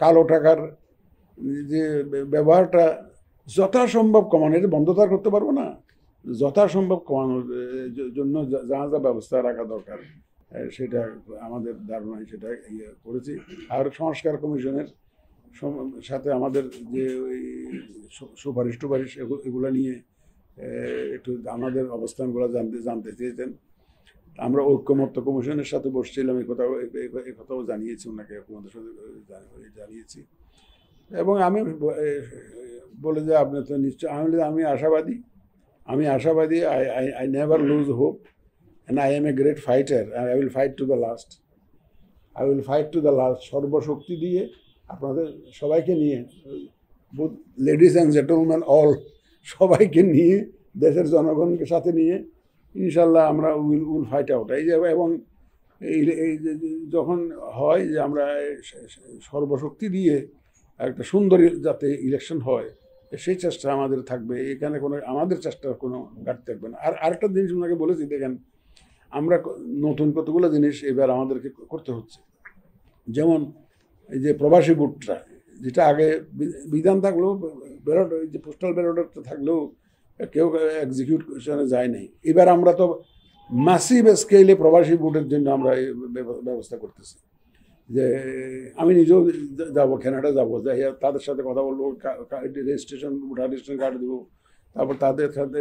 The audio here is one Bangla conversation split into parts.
কালো টাকার যে ব্যবহারটা যথাসম্ভব কমানো, এটা বন্ধ তো আর করতে পারবো না, যথাসম্ভব কমানোর জন্য যা যা ব্যবস্থা রাখা দরকার সেটা আমাদের ধারণায় সেটা করেছি। আর সংস্কার কমিশনের সাথে আমাদের যে ওই সুপারিশ টুপারিশ এগুলো নিয়ে একটু আমাদের অবস্থানগুলো জানতে চেয়েছেন। আমরা ঐক্যমত্য কমিশনের সাথে বসছিলাম, এই কথাও জানিয়েছি ওনাকে, আপনাদের সাথে জানিয়েছি। এবং আমি বলে যে আপনি তো নিশ্চয়, আমি আশাবাদী, I never lose hope and I M a great fighter, I will fight to the last, সর্বশক্তি দিয়ে আপনাদের সবাইকে নিয়ে, লেডিস অ্যান্ড জেন্টলম্যান অল, সবাইকে নিয়ে, দেশের জনগণকে সাথে নিয়ে ইনশাল্লাহ আমরা উইল ফাইট আউট। এই যে এবং এই যখন হয় যে আমরা সর্বশক্তি দিয়ে একটা সুন্দর যাতে ইলেকশন হয়, সেই চেষ্টা আমাদের থাকবে, এখানে কোনো আমাদের চেষ্টার কোনো ঘাটতি থাকবে না। আর আরেকটা জিনিস ওনাকে বলেছি, দেখেন আমরা নতুন কতগুলো জিনিস এবার আমাদেরকে করতে হচ্ছে। যেমন এই যে প্রবাসী ভোটটা, যেটা আগে বিধান থাকলেও ব্যালট, ওই যে পোস্টাল ব্যালটটা থাকলেও কেউ এক্সিকিউশনে যায় নাই, এবার আমরা তো ম্যাসিভ স্কেলে প্রবাসী ভোটের জন্য আমরা ব্যবস্থা করতেছি। যে আমি নিজেও যাবো, কানাডা যাবো, যাই তাদের সাথে কথা বলবো, রেজিস্ট্রেশন কার্ড দেবো, তারপর তাদের সাথে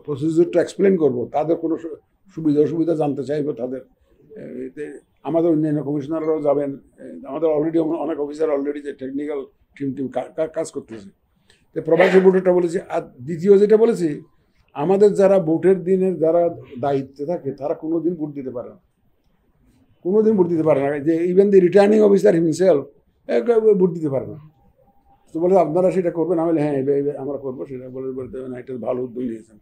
প্রসিডিউরটা এক্সপ্লেন করবো, তাদের কোনো সুবিধা অসুবিধা জানতে চাইবো তাদের। আমাদের অন্যান্য কমিশনাররাও যাবেন, আমাদের অলরেডি অনেক অফিসার অলরেডি যে টেকনিক্যাল টিম কাজ করতেছে। তো প্রবাসী ভোটারটা বলেছি। আর দ্বিতীয় যেটা বলেছি, আমাদের যারা ভোটের দিনের যারা দায়িত্বে থাকে তারা কোনোদিন ভোট দিতে পারে না, যে ইভেন দি রিটার্নিং অফিসার হিমসেলফ ভোট দিতে পারে না। তো বলে আপনারা সেটা করবেন, আমি বলি হ্যাঁ আমরা করবো, সেটা বলতে না, এটা ভালো উদ্যোগ নিয়েছেন।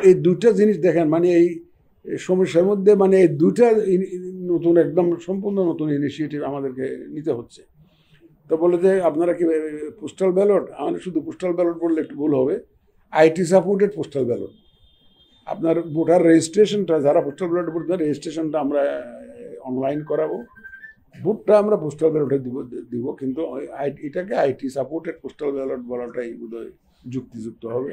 এই দুটা জিনিস দেখেন, মানে এই সমস্যার মধ্যে মানে এই দুটা নতুন, একদম সম্পূর্ণ নতুন ইনিশিয়েটিভ আমাদেরকে নিতে হচ্ছে। তো বলে যে আপনারা কি পোস্টাল ব্যালট, আমাদের শুধু পোস্টাল ব্যালট বললে একটু ভুল হবে, আইটি সাপোর্টেড পোস্টাল ব্যালট, আপনার ভোটার রেজিস্ট্রেশনটা, যারা পোস্টাল ব্যালট ভোট দেন রেজিস্ট্রেশনটা আমরা অনলাইন করাবো, ভোটটা আমরা পোস্টাল ব্যালটে দিব, কিন্তু এটাকে আইটি সাপোর্টেড পোস্টাল ব্যালট বলাটাই বোধহয় যুক্তিযুক্ত হবে।